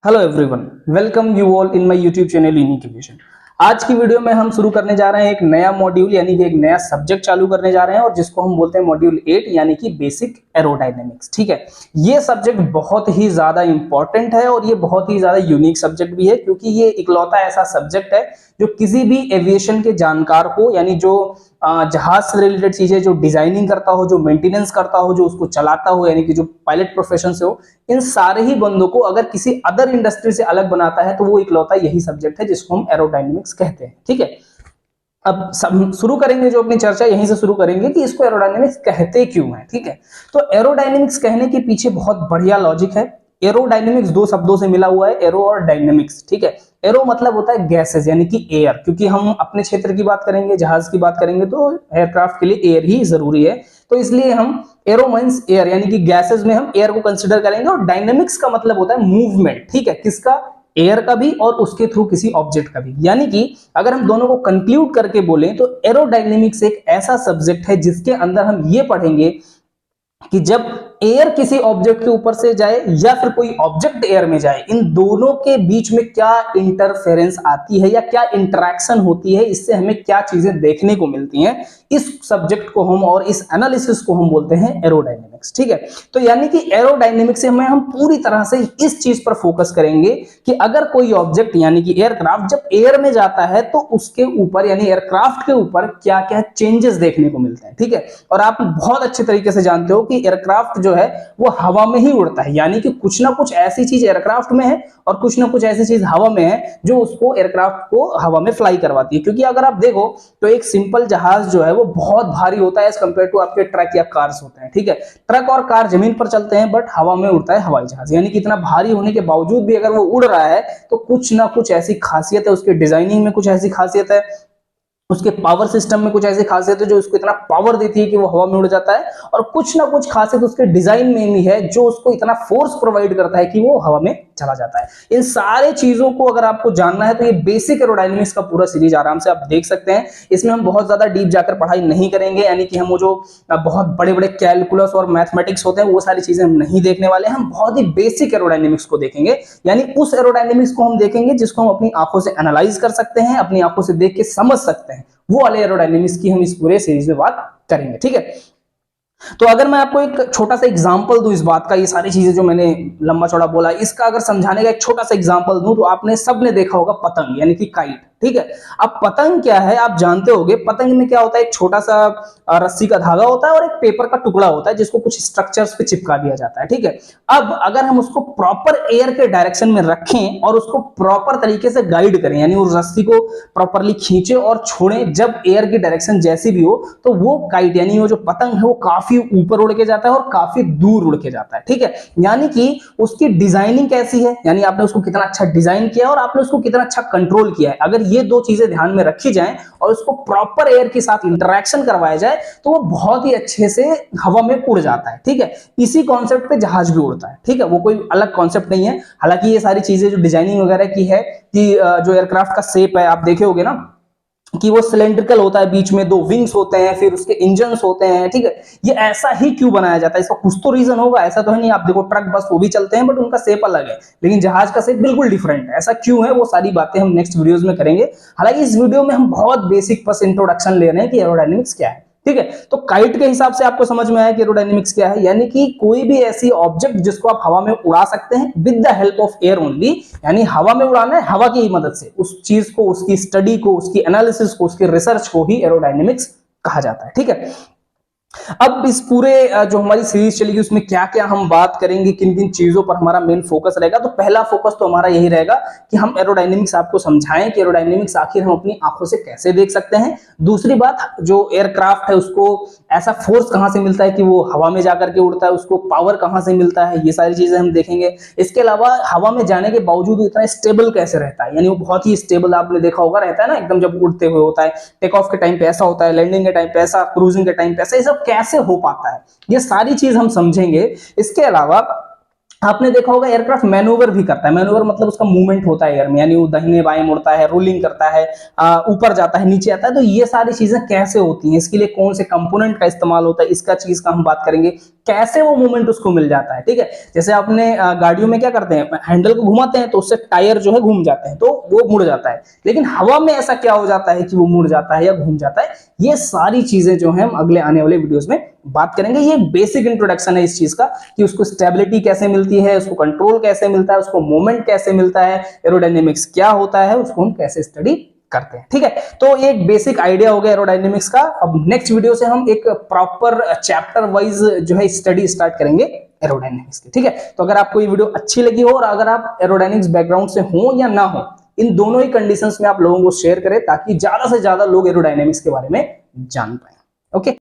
Hello everyone, welcome you all in my YouTube channel unique aviation. आज की video में हम शुरू करने जा रहे हैं एक नया मॉड्यूल यानी कि एक नया सब्जेक्ट चालू करने जा रहे हैं और जिसको हम बोलते हैं मॉड्यूल 8 यानी कि बेसिक एरोडायनेमिक्स। ठीक है, ये सब्जेक्ट बहुत ही ज्यादा इंपॉर्टेंट है और ये बहुत ही ज्यादा यूनिक सब्जेक्ट भी है क्योंकि ये इकलौता ऐसा सब्जेक्ट है जो किसी भी एविएशन के जानकार को यानी जो जहाज से रिलेटेड चीजें जो डिजाइनिंग करता हो, जो मेंटेनेंस करता हो, जो उसको चलाता हो यानी कि जो पायलट प्रोफेशन से हो, इन सारे ही बंदों को अगर किसी अदर इंडस्ट्री से अलग बनाता है तो वो इकलौता यही सब्जेक्ट है जिसको हम एरोडायनेमिक्स कहते हैं। ठीक है, अब शुरू करेंगे जो अपनी चर्चा यहीं से शुरू करेंगे कि इसको एरोडायनेमिक्स कहते क्यों है। ठीक है, तो एरोडायनेमिक्स कहने के पीछे बहुत बढ़िया लॉजिक है। एरोडायनेमिक्स दो शब्दों से मिला हुआ है, एरो और डायनेमिक्स। ठीक है, एरो मतलब होता है गैसेस यानी कि एयर, क्योंकि हम अपने क्षेत्र की बात करेंगे, जहाज की बात करेंगे तो एयरक्राफ्ट के लिए एयर ही जरूरी है, तो इसलिए हम एरो मींस एयर यानी कि गैसेस में हम एयर को कंसिडर करेंगे। और डायनेमिक्स का मतलब होता है मूवमेंट। ठीक है, किसका? एयर का भी और उसके थ्रू किसी ऑब्जेक्ट का भी। यानी कि अगर हम दोनों को कंक्लूड करके बोलें तो एरोडायनेमिक्स एक ऐसा सब्जेक्ट है जिसके अंदर हम ये पढ़ेंगे कि जब एयर किसी ऑब्जेक्ट के ऊपर से जाए या फिर कोई ऑब्जेक्ट एयर में जाए, इन दोनों के बीच में क्या इंटरफेरेंस आती है या क्या इंटरेक्शन होती है, इससे हमें क्या चीजें देखने को मिलती हैं, इस सब्जेक्ट को हम और इस एनालिसिस को हम बोलते हैं एरोडायनेमिक्स। ठीक है, तो यानी कि एरोडायनेमिक्स से हम पूरी तरह से इस चीज पर फोकस करेंगे कि अगर कोई ऑब्जेक्ट यानी कि एयरक्राफ्ट जब एयर में जाता है तो उसके ऊपर यानी एयरक्राफ्ट के ऊपर क्या क्या चेंजेस देखने को मिलते हैं। ठीक है, और आप बहुत अच्छे तरीके से जानते हो कि एयरक्राफ्ट जो है वो हवा में ही उड़ता है, यानी कि कुछ ना कुछ ऐसी चीज एयरक्राफ्ट में है और कुछ ना कुछ ऐसी चीज हवा में है जो उसको एयरक्राफ्ट को हवा में फ्लाई करवाती है। क्योंकि अगर आप देखो तो एक सिंपल जहाज जो है वो बहुत भारी होता है एज कंपेयर टू आपके ट्रक या कार्स होते हैं। ठीक है, ट्रक और कार जमीन पर चलते हैं बट हवा में उड़ता है हवाई जहाज, यानी कि इतना भारी होने के बावजूद भी अगर वो उड़ रहा है तो कुछ ना कुछ ऐसी खासियत है, उसके डिजाइनिंग में कुछ ऐसी खासियत है, उसके पावर सिस्टम में कुछ ऐसी खासियत है जो उसको इतना पावर देती है कि वो हवा में उड़ जाता है, और कुछ ना कुछ खासियत उसके डिजाइन में भी है जो उसको इतना फोर्स प्रोवाइड करता है कि वो हवा में चला जाता है। इन सारे चीजों को अगर आपको जानना है तो ये बेसिक एरोडायनेमिक्स का पूरा सीरीज आराम से आप देख सकते हैं। इसमें हम बहुत ज्यादा डीप जाकर पढ़ाई नहीं करेंगे, यानी कि हम वो जो बहुत बड़े बड़े कैलकुलस और मैथमेटिक्स होते हैं वो सारी चीजें हम नहीं देखने वाले हैं। हम बहुत ही बेसिक एरोडायनेमिक्स को देखेंगे, यानी उस एरोडायनेमिक्स को हम देखेंगे जिसको हम अपनी आंखों से एनालाइज कर सकते हैं, अपनी आंखों से देख के समझ सकते हैं। वो वाले एरोडायनेमिक्स की हम इस पूरे सीरीज में बात करेंगे। ठीक है, तो अगर मैं आपको एक छोटा सा एग्जांपल दूं इस बात का, ये सारी चीजें जो मैंने लंबा चौड़ा बोला इसका अगर समझाने का एक छोटा सा एग्जांपल दूं तो आपने सबने देखा होगा पतंग यानी कि काइट। ठीक है, अब पतंग क्या है आप जानते होंगे। पतंग में क्या होता है, एक छोटा सा रस्सी का धागा होता है और एक पेपर का टुकड़ा होता है जिसको कुछ स्ट्रक्चर्स पे चिपका दिया जाता है। ठीक है, अब अगर हम उसको प्रॉपर एयर के डायरेक्शन में रखें और उसको प्रॉपर तरीके से गाइड करें, यानी उस रस्सी को प्रॉपरली खींचे और छोड़ें जब एयर की डायरेक्शन जैसी भी हो, तो वो काइट यानी वो जो पतंग है वो काफी ऊपर उड़ के जाता है और काफी दूर उड़ के जाता है। ठीक है, यानी कि उसकी डिजाइनिंग कैसी है, यानी आपने उसको कितना अच्छा डिजाइन किया और आपने उसको कितना अच्छा कंट्रोल किया है। अगर ये दो चीजें ध्यान में रखी जाएं और उसको प्रॉपर एयर के साथ इंटरेक्शन करवाया जाए तो वो बहुत ही अच्छे से हवा में उड़ जाता है। ठीक है, इसी कॉन्सेप्ट पे जहाज भी उड़ता है। ठीक है, वो कोई अलग कॉन्सेप्ट नहीं है। हालांकि ये सारी चीजें जो डिजाइनिंग वगैरह की है कि जो एयरक्राफ्ट का शेप है आप देखे होगे ना कि वो सिलेंड्रिकल होता है, बीच में दो विंग्स होते हैं, फिर उसके इंजन्स होते हैं। ठीक है, ये ऐसा ही क्यों बनाया जाता है, इसका कुछ तो रीजन होगा, ऐसा तो है नहीं। आप देखो ट्रक बस वो भी चलते हैं बट उनका शेप अलग है, लेकिन जहाज का शेप बिल्कुल डिफरेंट है। ऐसा क्यों है वो सारी बातें हम नेक्स्ट वीडियोस में करेंगे। हालांकि इस वीडियो में हम बहुत बेसिक बस इंट्रोडक्शन ले रहे हैं कि एरोडायनेमिक्स क्या है। ठीक है, तो काइट के हिसाब से आपको समझ में आया कि एरोडायनेमिक्स क्या है, यानी कि कोई भी ऐसी ऑब्जेक्ट जिसको आप हवा में उड़ा सकते हैं with the help of air only, यानी हवा में उड़ाना है हवा की मदद से, उस चीज को, उसकी स्टडी को, उसकी एनालिसिस को, उसकी रिसर्च को ही एरोडायनेमिक्स कहा जाता है। ठीक है, अब इस पूरे जो हमारी सीरीज चलेगी उसमें क्या क्या हम बात करेंगे, किन किन चीजों पर हमारा मेन फोकस रहेगा, तो पहला फोकस तो हमारा यही रहेगा कि हम एरोडायनेमिक्स आपको समझाएं कि एरोडायनेमिक्स आखिर हम अपनी आंखों से कैसे देख सकते हैं। दूसरी बात, जो एयरक्राफ्ट है उसको ऐसा फोर्स कहां से मिलता है कि वो हवा में जाकर के उड़ता है, उसको पावर कहां से मिलता है, ये सारी चीजें हम देखेंगे। इसके अलावा हवा में जाने के बावजूद इतना स्टेबल कैसे रहता है, यानी वो बहुत ही स्टेबल आपने देखा होगा रहता है ना, एकदम जब उड़ते हुए होता है, टेक ऑफ के टाइम पे ऐसा होता है, लैंडिंग के टाइम पे ऐसा, क्रूजिंग के टाइम पे ऐसा, ये सब कैसे हो पाता है, ये सारी चीज हम समझेंगे। इसके अलावा आपने देखा होगा एयरक्राफ्ट मैनूवर भी करता है। मैनूवर मतलब उसका मूवमेंट होता है एयर में, यानी वो दाहिने बाएं मुड़ता है, रोलिंग करता है, ऊपर जाता है, नीचे आता है। तो ये सारी चीजें कैसे होती हैं, इसके लिए कौन से कंपोनेंट का इस्तेमाल होता है, इसका चीज का हम बात करेंगे, कैसे वो मूवमेंट उसको मिल जाता है। ठीक है, जैसे आपने गाड़ियों में क्या करते हैं, हैंडल को घुमाते हैं तो उससे टायर जो है घूम जाते हैं, तो वो मुड़ जाता है। लेकिन हवा में ऐसा क्या हो जाता है कि वो मुड़ जाता है या घूम जाता है, ये सारी चीजें जो है हम अगले आने वाले वीडियोस में बात करेंगे। ये बेसिक इंट्रोडक्शन है इस चीज का कि उसको स्टेबिलिटी कैसे मिलती है, उसको कंट्रोल कैसे मिलता है, उसको मोमेंट कैसे मिलता है, एरोडायनेमिक्स क्या होता है, उसको हम कैसे स्टडी करते हैं। ठीक है, तो ये एक बेसिक आइडिया हो गया एरोडायनेमिक्स का। अब नेक्स्ट वीडियो से हम एक प्रॉपर चैप्टर वाइज जो है स्टडी स्टार्ट करेंगे एरोडायनेमिक्स की। ठीक है, तो अगर आपको ये वीडियो अच्छी लगी हो और अगर आप एरोडायनेमिक्स बैकग्राउंड से हो या ना हो, इन दोनों ही कंडीशंस में आप लोगों को शेयर करें ताकि ज्यादा से ज्यादा लोग एरोडायनेमिक्स के बारे में जान पाए। ओके।